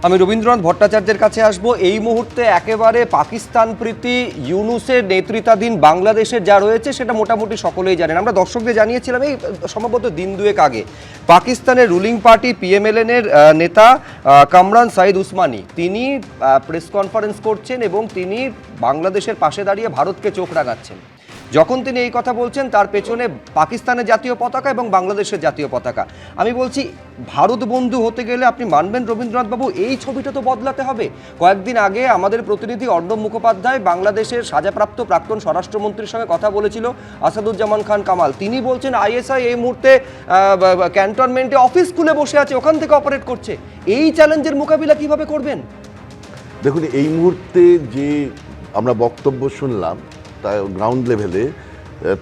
আমি রবীন্দ্রনাথ ভট্টাচার্যের কাছে আসব। এই মুহূর্তে একেবারে পাকিস্তান প্রীতি ইউনূসের নেতৃত্বাধীন বাংলাদেশের যা রয়েছে সেটা মোটামুটি সকলেই জানেন। আমরা দর্শকদের জানিয়েছিলাম এই সম্ভবত দিন দুয়েক আগে পাকিস্তানের রুলিং পার্টি PMLN এর নেতা কামরান সাইদ উসমানী তিনি প্রেস কনফারেন্স করছেন এবং তিনি বাংলাদেশের পাশে দাঁড়িয়ে ভারতকে চোখ রাঙাচ্ছেন। যখন তিনি এই কথা বলছেন তার পেছনে পাকিস্তানের জাতীয় পতাকা এবং বাংলাদেশের জাতীয় পতাকা। আমি বলছি ভারত বন্ধু হতে গেলে আপনি মানবেন রবীন্দ্রনাথ বাবু এই ছবিটা তো বদলাতে হবে। কয়েকদিন আগে আমাদের প্রতিনিধি অর্ণব মুখোপাধ্যায় বাংলাদেশের সাজাপ্রাপ্ত প্রাক্তন স্বরাষ্ট্রমন্ত্রীর সঙ্গে কথা বলেছিল, আসাদুজ্জামান খান কামাল। তিনি বলছেন ISI এই মুহূর্তে ক্যান্টনমেন্টে অফিস খুলে বসে আছে, ওখান থেকে অপারেট করছে। এই চ্যালেঞ্জের মোকাবিলা কিভাবে করবেন? দেখুন, এই মুহূর্তে যে আমরা বক্তব্য শুনলাম গ্রাউন্ড লেভেলে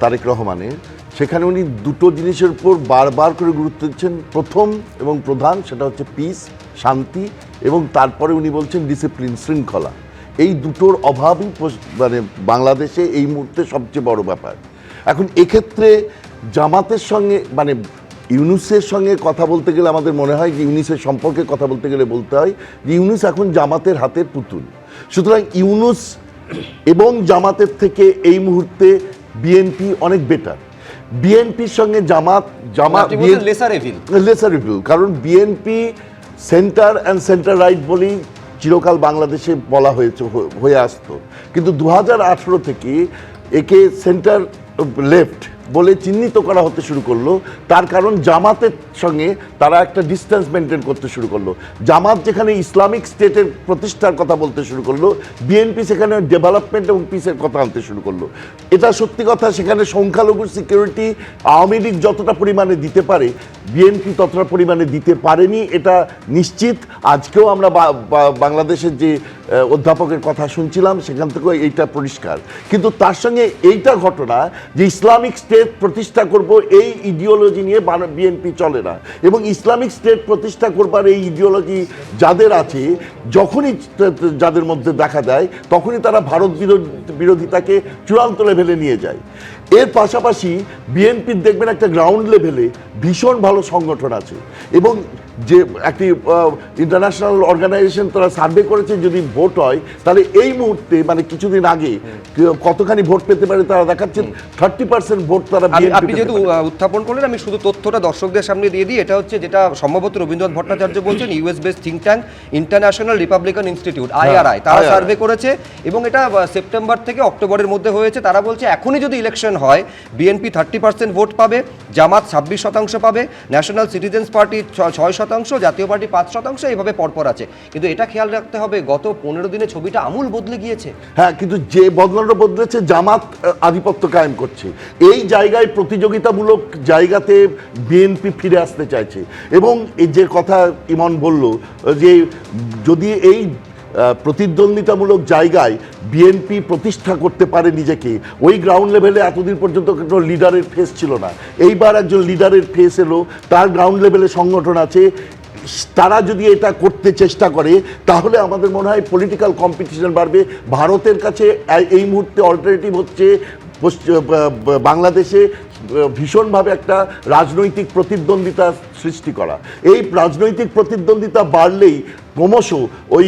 তারেক রহমানের, সেখানে উনি দুটো জিনিসের উপর বারবার করে গুরুত্ব দিচ্ছেন। প্রথম এবং প্রধান সেটা হচ্ছে পিস, শান্তি, এবং তারপরে উনি বলছেন ডিসিপ্লিন, শৃঙ্খলা। এই দুটোর অভাবই মানে বাংলাদেশে এই মুহূর্তে সবচেয়ে বড় ব্যাপার। এখন এক্ষেত্রে জামাতের সঙ্গে মানে ইউনূসের সঙ্গে কথা বলতে গেলে আমাদের মনে হয় যে ইউনূসের সম্পর্কে কথা বলতে গেলে বলতে হয় যে ইউনূস এখন জামাতের হাতের পুতুল। সুতরাং ইউনূস এবং জামাতের থেকে এই মুহূর্তে বিএনপি অনেক বেটার। বিএনপির সঙ্গে জামাত লেসার ইভিল, কারণ BNP centre and centre right বলেই চিরকাল বাংলাদেশে বলা হয়ে আসতো, কিন্তু 2018 থেকে একে সেন্টার লেফট বলে চিহ্নিত করা হতে শুরু করলো। তার কারণ জামাতের সঙ্গে তারা একটা ডিস্টেন্স মেনটেন করতে শুরু করলো। জামাত যেখানে ইসলামিক স্টেটের প্রতিষ্ঠার কথা বলতে শুরু করলো, বিএনপি সেখানে ডেভেলপমেন্ট এবং পিসের কথা আনতে শুরু করলো। এটা সত্যি কথা, সেখানে সংখ্যালঘুর সিকিউরিটি আওয়ামী লীগ যতটা পরিমাণে দিতে পারে বিএনপি ততটা পরিমাণে দিতে পারেনি, এটা নিশ্চিত। আজকেও আমরা বাংলাদেশের যে অধ্যাপকের কথা শুনছিলাম সেখান থেকেও এইটা পরিষ্কার। কিন্তু তার সঙ্গে এইটা ঘটনা যে ইসলামিক স্টেট প্রতিষ্ঠা করব এই ইডিওলজি নিয়ে বিএনপি চলে না, এবং ইসলামিক স্টেট প্রতিষ্ঠা করবার এই ইডিওলজি যাদের আছে, যখনই যাদের মধ্যে দেখা দেয় তখনই তারা ভারত বিরোধিতাকে চূড়ান্ত লেভেলে নিয়ে যায়। এর পাশাপাশি বিএনপির দেখবেন একটা গ্রাউন্ড লেভেলে ভীষণ ভালো সংগঠন আছে, এবং যে একটি ইন্টারন্যাশনাল অর্গানাইজেশন তারা সার্ভে করেছে যদি ভোট হয় তাহলে এই মুহূর্তে মানে কিছুদিন আগে কতখানি ভোট পেতে পারে তারা দেখাচ্ছেন 30% ভোট তারা। আপনি যেহেতু উত্থাপন করলেন আমি শুধু তথ্যটা দর্শকদের সামনে দিয়ে দিই। এটা হচ্ছে যেটা সম্ভবত রবীন্দ্রনাথ ভট্টাচার্য বলছেন, US based think tank international Republican institute IRI তারা সার্ভে করেছে, এবং এটা সেপ্টেম্বর থেকে অক্টোবরের মধ্যে হয়েছে। তারা বলছে এখনই যদি ইলেকশন হয় বিএনপি 30% ভোট পাবে, জামাত 26% পাবে, ন্যাশনাল সিটিজেন্স পার্টি 6%, জাতীয় পার্টি 5%, এইভাবে পরপর আছে। কিন্তু এটা খেয়াল রাখতে হবে গত 15 দিনে ছবিটা আমূল বদলে গিয়েছে। হ্যাঁ, কিন্তু যে বদলানোটা বদলেছে জামাত আধিপত্য কায়েম করছে। এই জায়গায় প্রতিযোগিতামূলক জায়গাতে বিএনপি ফিরে আসতে চাইছে, এবং এই যে কথা ইমন বলল যে যদি এই প্রতিদ্বন্দ্বিতামূলক জায়গায় বিএনপি প্রতিষ্ঠা করতে পারে নিজেকে, ওই গ্রাউন্ড লেভেলে এতদিন পর্যন্ত কোনো লিডারের ফেস ছিল না, এইবার একজন লিডারের ফেস এলো, তার গ্রাউন্ড লেভেলে সংগঠন আছে, তারা যদি এটা করতে চেষ্টা করে তাহলে আমাদের মনে হয় পলিটিক্যাল কম্পিটিশন বাড়বে। ভারতের কাছে এই মুহূর্তে অল্টারনেটিভ হচ্ছে বাংলাদেশে ভীষণভাবে একটা রাজনৈতিক প্রতিদ্বন্দ্বিতা সৃষ্টি করা। এই রাজনৈতিক প্রতিদ্বন্দ্বিতা বাড়লেই ক্রমশ ওই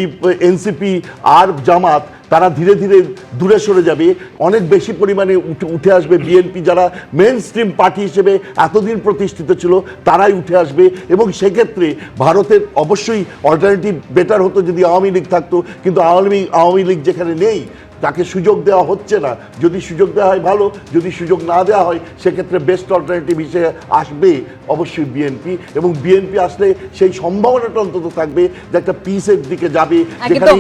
এনসিপি আর জামাত তারা ধীরে ধীরে দূরে সরে যাবে, অনেক বেশি পরিমাণে উঠে আসবে বিএনপি, যারা মেন স্ট্রিম পার্টি হিসেবে এতদিন প্রতিষ্ঠিত ছিল তারাই উঠে আসবে। এবং সেক্ষেত্রে ভারতের অবশ্যই অল্টারনেটিভ বেটার হতো যদি আওয়ামী লীগ থাকতো, কিন্তু আওয়ামী লীগ যেখানে নেই তাকে সুযোগ দেওয়া হচ্ছে না। যদি সুযোগ দেওয়া হয় ভালো, যদি সুযোগ না দেওয়া হয় সেক্ষেত্রে বেস্ট অল্টারনেটিভ হিসেবে আসবে অবশ্যই বিএনপি, এবং বিএনপি আসলে সেই সম্ভাবনাটা অন্তত থাকবে যে একটা পিসের দিকে যাবে।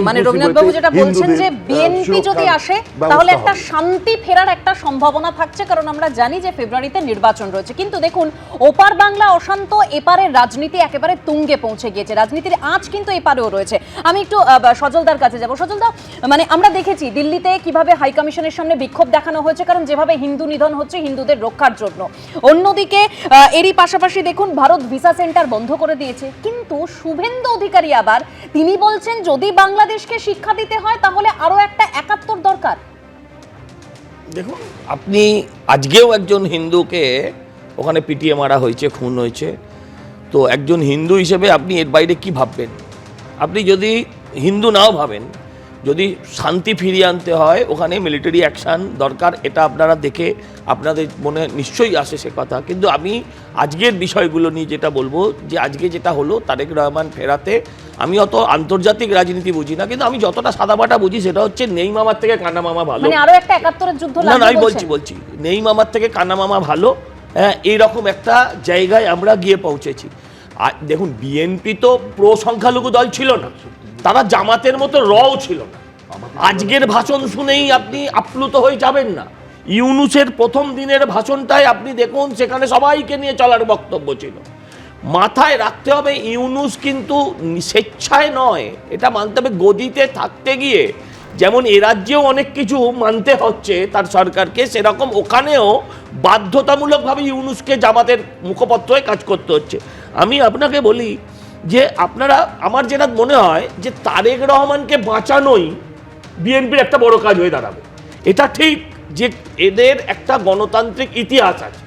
মানে রবীন্দ্রনাথবাবু যেটা বলছেন যে বিএনপি যদি আসে তাহলে একটা শান্তি ফেরার একটা সম্ভাবনা থাকছে, কারণ আমরা জানি যে ফেব্রুয়ারিতে নির্বাচন রয়েছে। কিন্তু দেখুন, ওপার বাংলা অশান্ত, এপারের রাজনীতি একেবারে তুঙ্গে পৌঁছে গিয়েছে, রাজনীতির আঁচ কিন্তু এপারেও রয়েছে। আমি একটু সজলদার কাছে যাব। সজলদা, মানে আমরা দেখেছি দিল্লিতে কিভাবে হাই কমিশনের সামনে বিক্ষোভ দেখানো হয়েছে, কারণ যেভাবে হিন্দু নিধন হচ্ছে হিন্দুদের রক্ষার জন্য। অন্যদিকে এরই পাশাপাশি দেখুন ভারত ভিসা সেন্টার বন্ধ করে দিয়েছে, কিন্তু শুভেন্দু অধিকারী আবার তিনি বলছেন যদি বাংলাদেশকে শিক্ষা দিতে হয় তাহলে আরো একটা 71 দরকার। দেখুন, আপনি আজকেও একজন হিন্দুকে ওখানে পিটিয়ে মারা হয়েছে, খুন হয়েছে, তো একজন হিন্দু হিসেবে আপনি এর বাইরে কি ভাববেন? আপনি যদি হিন্দু নাও ভাবেন, যদি শান্তি ফিরিয়ে আনতে হয় ওখানে মিলিটারি অ্যাকশান দরকার, এটা আপনারা দেখে আপনাদের মনে নিশ্চয়ই আসে সে কথা। কিন্তু আমি আজকের বিষয়গুলো নিয়ে যেটা বলবো, যে আজকে যেটা হলো তারেক রহমান ফেরাতে, আমি অত আন্তর্জাতিক রাজনীতি বুঝি না, কিন্তু আমি যতটা সাদামাটা বুঝি সেটা হচ্ছে নেই মামার থেকে কান্না মামা ভালো। মানে আরো একটা ৭১-এর যুদ্ধ না লাগবে আমি বলছি নেই মামার থেকে কান্না মামা ভালো। হ্যাঁ, এইরকম একটা জায়গায় আমরা গিয়ে পৌঁছেছি। আর দেখুন, বিএনপি তো প্রো সংখ্যালঘু দল ছিল না, তারা জামাতের মতো রও ছিল না। আজকের ভাষণ শুনেই আপনি আপ্লুত হয়ে যাবেন না। ইউনূসের প্রথম দিনের ভাষণটায় আপনি দেখুন, সেখানে সবাইকে নিয়ে চলার বক্তব্য ছিল। মাথায় রাখতে হবে, ইউনূস কিন্তু স্বেচ্ছায় নয়, এটা মানতে হবে। গদিতে থাকতে গিয়ে যেমন এ রাজ্যেও অনেক কিছু মানতে হচ্ছে তার সরকারকে, সেরকম ওখানেও বাধ্যতামূলকভাবে ইউনূসকে জামাতের মুখপত্র হয়ে কাজ করতে হচ্ছে। আমি আপনাকে বলি যে আপনারা, আমার যেটা মনে হয় যে তারেক রহমানকে বাঁচানোই বিএনপির একটা বড় কাজ হয়ে দাঁড়াবে। এটা ঠিক যে এদের একটা গণতান্ত্রিক ইতিহাস আছে,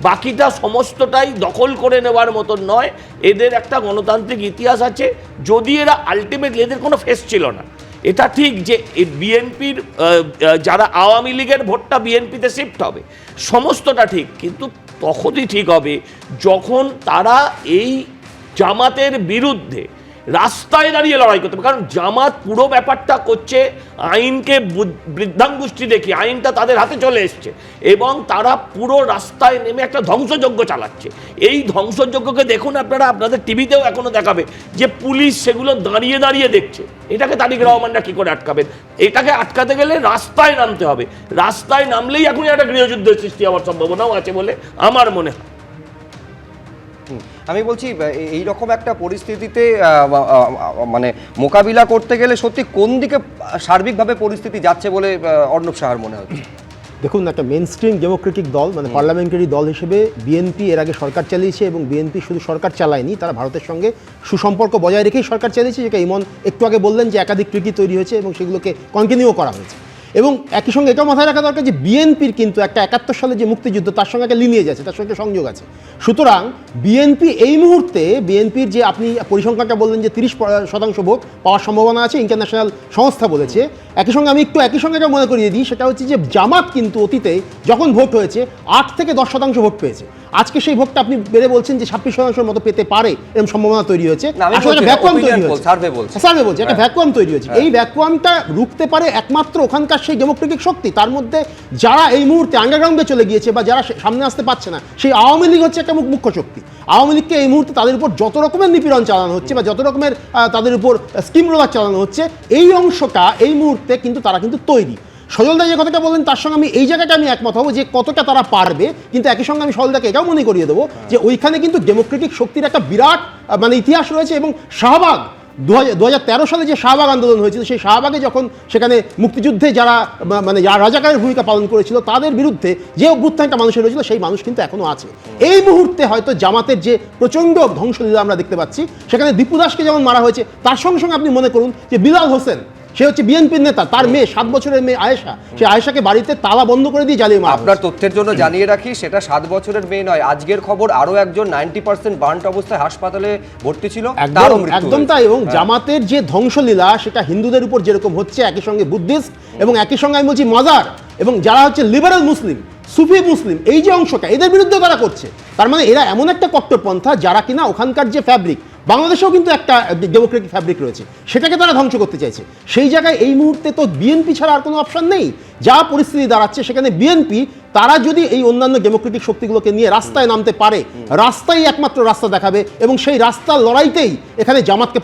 বাকিটা সমস্তটাই দখল করে নেওয়ার মতন নয়। এদের একটা গণতান্ত্রিক ইতিহাস আছে। যদি এরা আলটিমেটলি, এদের কোনো ফেস ছিল না, এটা ঠিক যে বিএনপির যারা আওয়ামী লীগের ভোটটা বিএনপিতে শিফট হবে, সমস্তটা ঠিক, কিন্তু তখনই ঠিক হবে যখন তারা এই জামাতের বিরুদ্ধে রাস্তায় দাঁড়িয়ে লড়াই করতে হবে। কারণ জামাত পুরো ব্যাপারটা করছে আইনকে বৃদ্ধাঙ্গুষ্টি দেখি, আইনটা তাদের হাতে চলে এসছে এবং তারা পুরো রাস্তায় নেমে একটা ধ্বংসযজ্ঞ চালাচ্ছে। এই ধ্বংসযজ্ঞকে দেখুন আপনারা, আপনাদের টিভিতেও এখনো দেখাবে যে পুলিশ সেগুলো দাঁড়িয়ে দাঁড়িয়ে দেখছে। এটাকে তারেক রহমানরা কি করে আটকাবেন? এটাকে আটকাতে গেলে রাস্তায় নামতে হবে। রাস্তায় নামলেই এখন একটা গৃহযুদ্ধের সৃষ্টি হওয়ার সম্ভাবনাও আছে বলে আমার মনে হয়। আমি বলছি, এই রকম একটা পরিস্থিতিতে মানে মোকাবিলা করতে গেলে সত্যি কোন দিকে সার্বিকভাবে পরিস্থিতি যাচ্ছে বলে অর্ণব সাহার মনে হচ্ছে? দেখুন, একটা মেন স্ট্রিম ডেমোক্রেটিক দল, মানে পার্লামেন্টারি দল হিসেবে বিএনপি এর আগে সরকার চালিয়েছে এবং বিএনপি শুধু সরকার চালায়নি, তারা ভারতের সঙ্গে সুসম্পর্ক বজায় রেখেই সরকার চালিয়েছে, যেটা ইমন একটু আগে বললেন যে একাধিক ট্রিটি তৈরি হয়েছে এবং সেগুলোকে কন্টিনিউ করা হয়েছে। এবং একই সঙ্গে এটাও মাথায় রাখা দরকার যে বিএনপির কিন্তু একটা ৭১ সালে যে মুক্তিযুদ্ধ, তার সঙ্গে একটা লিনিয়েজ আছে, তার সঙ্গে সংযোগ আছে। সুতরাং বিএনপি এই মুহূর্তে, বিএনপির যে আপনি পরিসংখ্যানটা বললেন যে ৩০% ভোট পাওয়ার সম্ভাবনা আছে, ইন্টারন্যাশনাল সংস্থা বলেছে। একই সঙ্গে আমি একই সঙ্গে এটা মনে করিয়ে দিই, সেটা হচ্ছে যে জামাত কিন্তু অতীতে যখন ভোট হয়েছে ৮ থেকে ১০% ভোট পেয়েছে। আজকে সেই ভোটটা আপনি বেড়ে বলছেন যে ২৬% মতো পেতে পারে, এরকম সম্ভাবনা তৈরি হয়েছে। আসলে একটা ভ্যাকুয়াম তৈরি হয়েছে, সার্ভে বলছে একটা ভ্যাকুয়াম তৈরি হয়েছে। এই ভ্যাকুয়ামটা রুখতে পারে একমাত্র ওখানকার সেই ডেমোক্রেটিক শক্তি, তার মধ্যে যারা এই মুহূর্তে আন্ডারগ্রাউন্ডে চলে গিয়েছে বা যারা সামনে আসতে পারছে না, সেই আওয়ামী লীগ হচ্ছে একটা মুখ্য শক্তি। আওয়ামী লীগকে এই মুহূর্তে তাদের উপর যত রকমের নিপীড়ন চালানো হচ্ছে বা যত রকমের তাদের উপর স্কিম রোলার চালানো হচ্ছে, এই অংশটা এই মুহূর্তে কিন্তু তারা কিন্তু তৈরি। সজলদা যে কথাটা বললেন তার সঙ্গে আমি এই জায়গাটা আমি একমত হবো যে কতটা তারা পারবে, কিন্তু একই সঙ্গে আমি সজলদাকে এটাও মনে করিয়ে দেবো যে ওইখানে কিন্তু ডেমোক্রেটিক শক্তির একটা বিরাট মানে ইতিহাস রয়েছে। এবং শাহবাগ ২০১৩ সালে যে শাহবাগ আন্দোলন হয়েছিল, সেই শাহবাগে যখন সেখানে মুক্তিযুদ্ধে যারা মানে রাজাকারের ভূমিকা পালন করেছিল, তাদের বিরুদ্ধে যে অভ্যুত্থানটা মানুষের হয়েছিল, সেই মানুষ কিন্তু এখনো আছে। এই মুহূর্তে হয়তো জামাতের যে প্রচণ্ড ধ্বংসলীলা আমরা দেখতে পাচ্ছি, সেখানে দীপু দাসকে যেমন মারা হয়েছে, তার সঙ্গে সঙ্গে আপনি মনে করুন যে বিলাল হোসেন, সে হচ্ছে বিএনপির নেতা, তার মেয়ে 7 বছরের মেয়ে আয়েশা, সেই আয়েশাকে বাড়িতে তালা বন্ধ করে দিয়ে জ্বালিয়ে মারা। আপনার তথ্যের জন্য জানিয়ে রাখি, সেটা 7 বছরের মেয়ে নয়। আজকের খবর আরো একজন 90% বার্নড অবস্থায় হাসপাতালে ভর্তি ছিল, তারও মৃত্যু একদম তাই। এবং জামাতের যে ধ্বংসলীলা, সেটা হিন্দুদের উপর যেরকম হচ্ছে, একই সঙ্গে বুদ্ধিস্ট এবং একই সঙ্গে আমি বলছি মাজার এবং যারা হচ্ছে লিবারাল মুসলিম, সুফি মুসলিম, এই যে অংশটা এদের বিরুদ্ধে তারা করছে। তার মানে এরা এমন একটা কট্টরপন্থা যারা কিনা ওখানকার যে ফ্যাব্রিক, বাংলাদেশেও কিন্তু একটা ডেমোক্রেটিক ফ্যাব্রিক রয়েছে, সেটাকে তারা ধ্বংস করতে চাইছে। সেই জায়গায় এই মুহূর্তে তো বিএনপি ছাড়া আর কোনো অপশন নেই। যা পরিস্থিতি দাঁড়াচ্ছে, সেখানে বিএনপি তারা যদি এই অন্যান্য ডেমোক্রেটিক শক্তিগুলোকে নিয়ে রাস্তায় নামতে পারে, রাস্তাই একমাত্র রাস্তা দেখাবে এবং সেই রাস্তার লড়াইতেই এখানে জামাতকে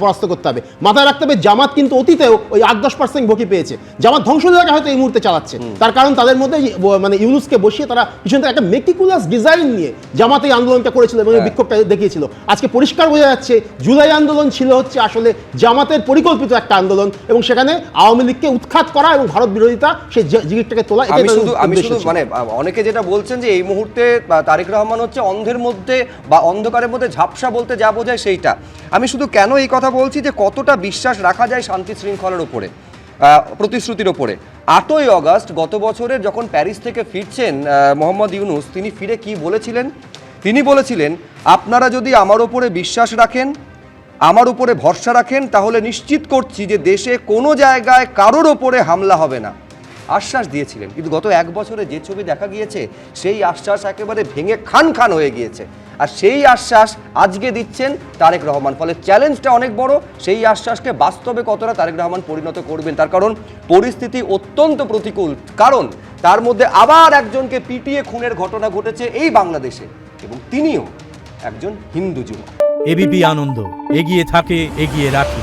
পরাস্ত করতে হবে। মাথায় রাখতে হবে, জামাত কিন্তু অতীতেও ওই ৮-১০% ভোটই পেয়েছে। জামাত ধ্বংসলীলাকে হয়তো এই মুহূর্তে চালাচ্ছে, তার কারণ তাদের মধ্যে মানে ইউনূসকে বসিয়ে তারা পিছন থেকে একটা মেটিকুলাস ডিজাইন নিয়ে জামাত এই আন্দোলনটা করেছিল এবং এই বিক্ষোভটা দেখিয়েছিল। আজকে পরিষ্কার বোঝা যাচ্ছে জুলাই আন্দোলন ছিল হচ্ছে আসলে জামাতের পরিকল্পিত একটা আন্দোলন এবং সেখানে আওয়ামী লীগকে উৎখাত করা এবং ভারত বিরোধিতা সেই জিগিরটাকে তোলা। আমি শুধু মানে অনেকে যেটা বলছেন যে এই মুহূর্তে তারেক রহমান হচ্ছে অন্ধের মধ্যে বা অন্ধকারের মধ্যে ঝাপসা বলতে যা বোঝায় সেইটা। আমি শুধু কেন এই কথা বলছি যে কতটা বিশ্বাস রাখা যায় শান্তি শৃঙ্খলার উপরে, প্রতিশ্রুতির ওপরে। 8ই আগস্ট গত বছরের যখন প্যারিস থেকে ফিরছেন মোহাম্মদ ইউনূস, তিনি ফিরে কি বলেছিলেন? তিনি বলেছিলেন, আপনারা যদি আমার ওপরে বিশ্বাস রাখেন, আমার উপরে ভরসা রাখেন, তাহলে নিশ্চিত করছি যে দেশে কোনো জায়গায় কারোর ওপরে হামলা হবে না, আশ্বাস দিয়েছিলেন। কিন্তু গত 1 বছরে যে ছবি দেখা গিয়েছে সেই আশ্বাস একেবারে ভেঙে খান খান হয়ে গিয়েছে। আর সেই আশ্বাস আজকে দিচ্ছেন তারেক রহমান। ফলে চ্যালেঞ্জটা অনেক বড়, সেই আশ্বাসকে বাস্তবে কতটা তারেক রহমান পরিণত করবেন। তার কারণ পরিস্থিতি অত্যন্ত প্রতিকূল, কারণ তার মধ্যে আবার একজনকে পিটিয়ে খুনের ঘটনা ঘটেছে এই বাংলাদেশে, এবং তিনিও একজন হিন্দু যুবক। এবিপি আনন্দ, এগিয়ে থাকে, এগিয়ে রাখে।